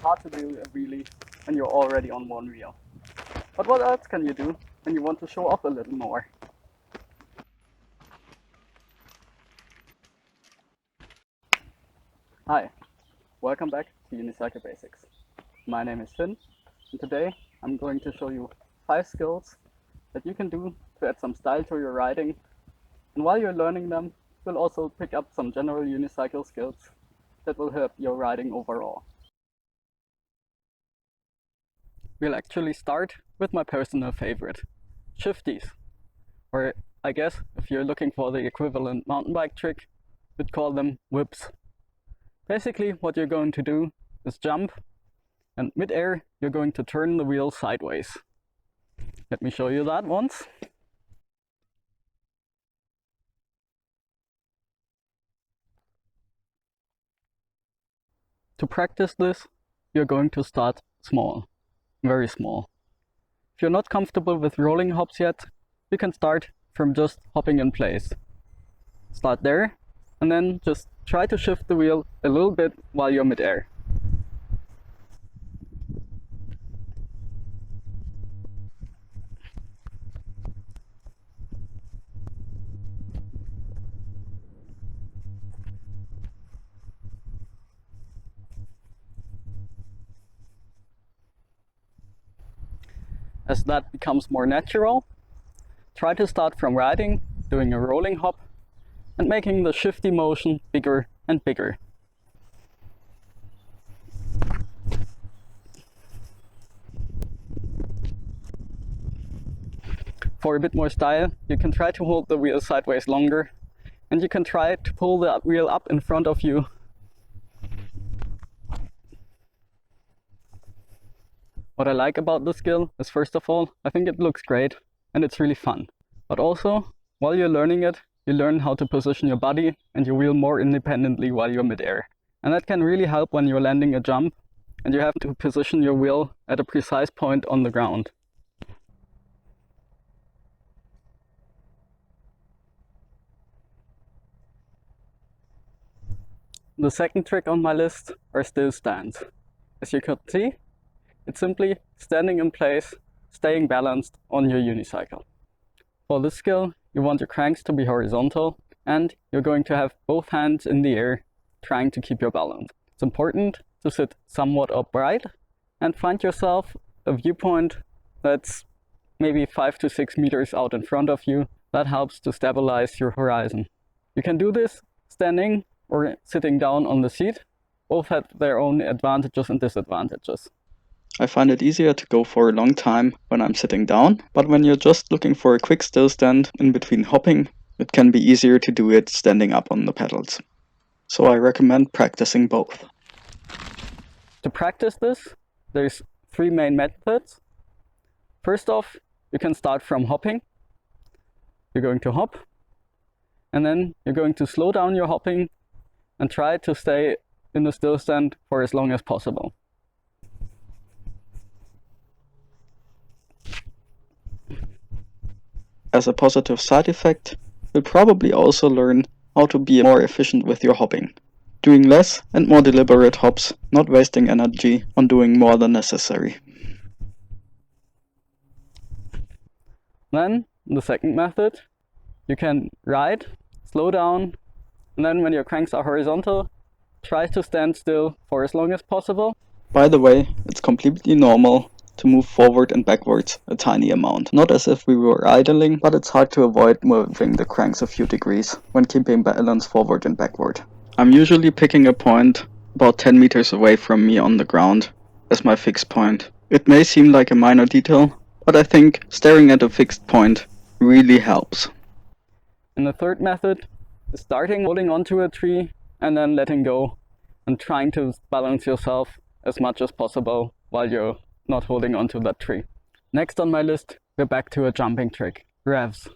hard to do a wheelie when you're already on one wheel. But what else can you do when you want to show off a little more? Hi, welcome back to Unicycle Basics. My name is Finn, and today I'm going to show you 5 skills that you can do to add some style to your riding. And while you're learning them, you'll also pick up some general unicycle skills that will help your riding overall. We'll actually start with my personal favorite, Shifties, or I guess if you're looking for the equivalent mountain bike trick, we'd call them whips. Basically what you're going to do is jump, and mid-air you're going to turn the wheel sideways. Let me show you that once. To practice this, you're going to start small, very small. If you're not comfortable with rolling hops yet, you can start from just hopping in place. Start there, and then just try to shift the wheel a little bit while you're mid-air. As that becomes more natural, try to start from riding, doing a rolling hop, and making the shifty motion bigger and bigger. For a bit more style, you can try to hold the wheel sideways longer, and you can try to pull the wheel up in front of you. What I like about this skill is, first of all, I think it looks great and it's really fun. But also, while you're learning it, you learn how to position your body and your wheel more independently while you're mid-air. And that can really help when you're landing a jump and you have to position your wheel at a precise point on the ground. The second trick on my list are Stillstands. As you could see, it's simply standing in place, staying balanced on your unicycle. For this skill, you want your cranks to be horizontal, and you're going to have both hands in the air trying to keep your balance. It's important to sit somewhat upright and find yourself a viewpoint that's maybe 5 to 6 meters out in front of you. That helps to stabilize your horizon. You can do this standing or sitting down on the seat. Both have their own advantages and disadvantages. I find it easier to go for a long time when I'm sitting down, but when you're just looking for a quick still stand in between hopping, it can be easier to do it standing up on the pedals. So I recommend practicing both. To practice this, there's 3 main methods. First off, you can start from hopping. You're going to hop, and then you're going to slow down your hopping and try to stay in the still stand for as long as possible. As a positive side effect, you'll probably also learn how to be more efficient with your hopping, doing less and more deliberate hops, not wasting energy on doing more than necessary. Then, the second method, you can ride, slow down, and then when your cranks are horizontal, try to stand still for as long as possible. By the way, it's completely normal to move forward and backwards a tiny amount. Not as if we were idling, but it's hard to avoid moving the cranks a few degrees when keeping balance forward and backward. I'm usually picking a point about 10 meters away from me on the ground as my fixed point. It may seem like a minor detail, but I think staring at a fixed point really helps. And the third method is starting holding onto a tree and then letting go and trying to balance yourself as much as possible while you're not holding onto that tree. Next on my list, we're back to a jumping trick, Revs.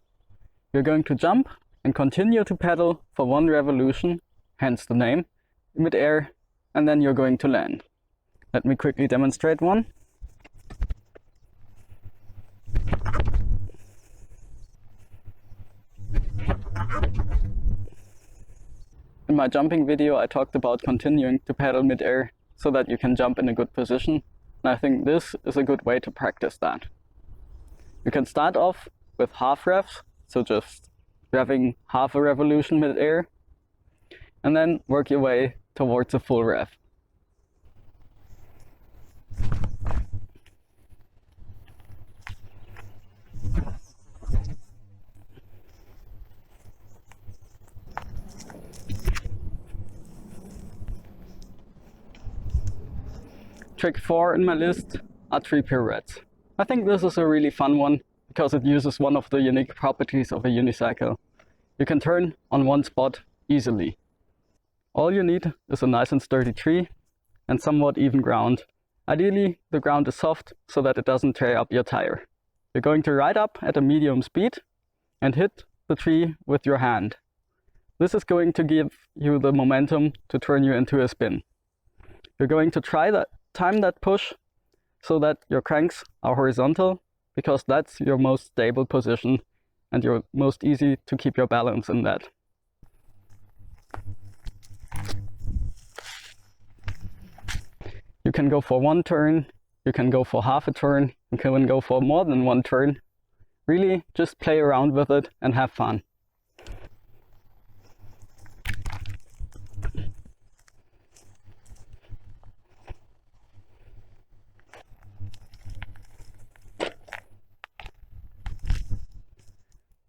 You're going to jump and continue to pedal for 1 revolution, hence the name, mid-air, and then you're going to land. Let me quickly demonstrate one. In my jumping video, I talked about continuing to pedal mid-air so that you can jump in a good position. And I think this is a good way to practice that. You can start off with half revs, so just revving half a revolution mid-air, and then work your way towards a full rev. Trick 4 in my list are 3 pirouettes. I think this is a really fun one because it uses one of the unique properties of a unicycle. You can turn on one spot easily. All you need is a nice and sturdy tree and somewhat even ground. Ideally, the ground is soft so that it doesn't tear up your tire. You're going to ride up at a medium speed and hit the tree with your hand. This is going to give you the momentum to turn you into a spin. You're going to time that push so that your cranks are horizontal, because that's your most stable position and you're most easy to keep your balance in that. You can go for one turn, you can go for half a turn, you can go for more than one turn. Really just play around with it and have fun.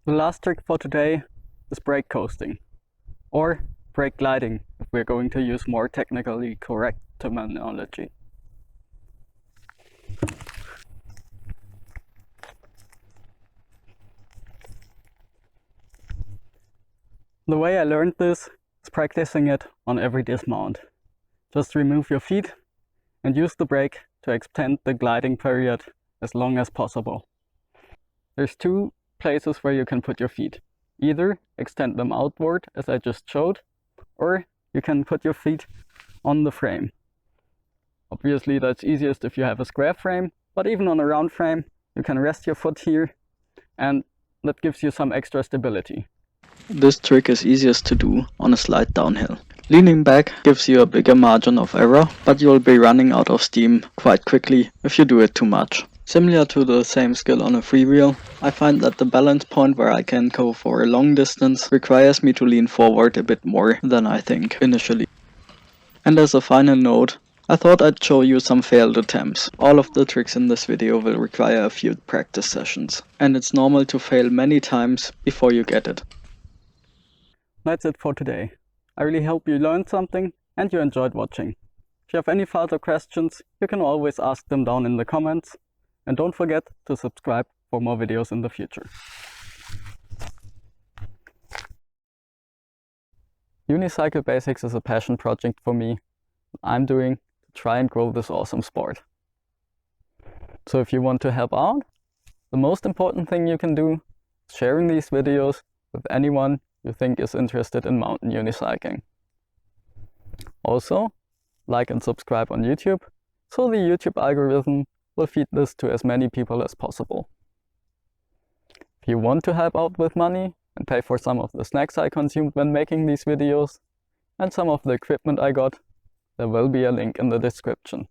The last trick for today is brake coasting, or brake gliding if we're going to use more technically correct terminology. The way I learned this is practicing it on every dismount. Just remove your feet and use the brake to extend the gliding period as long as possible. There's 2 places where you can put your feet. Either extend them outward as I just showed, or you can put your feet on the frame. Obviously that's easiest if you have a square frame, but even on a round frame you can rest your foot here and that gives you some extra stability. This trick is easiest to do on a slight downhill. Leaning back gives you a bigger margin of error, but you'll be running out of steam quite quickly if you do it too much. Similar to the same skill on a freewheel, I find that the balance point where I can go for a long distance requires me to lean forward a bit more than I think initially. And as a final note, I thought I'd show you some failed attempts. All of the tricks in this video will require a few practice sessions, and it's normal to fail many times before you get it. That's it for today. I really hope you learned something and you enjoyed watching. If you have any further questions, you can always ask them down in the comments. And don't forget to subscribe for more videos in the future. Unicycle Basics is a passion project for me. I'm doing to try and grow this awesome sport. So if you want to help out, the most important thing you can do is sharing these videos with anyone you think is interested in mountain unicycling. Also, like and subscribe on YouTube, so the YouTube algorithm will feed this to as many people as possible. If you want to help out with money and pay for some of the snacks I consumed when making these videos and some of the equipment I got, there will be a link in the description.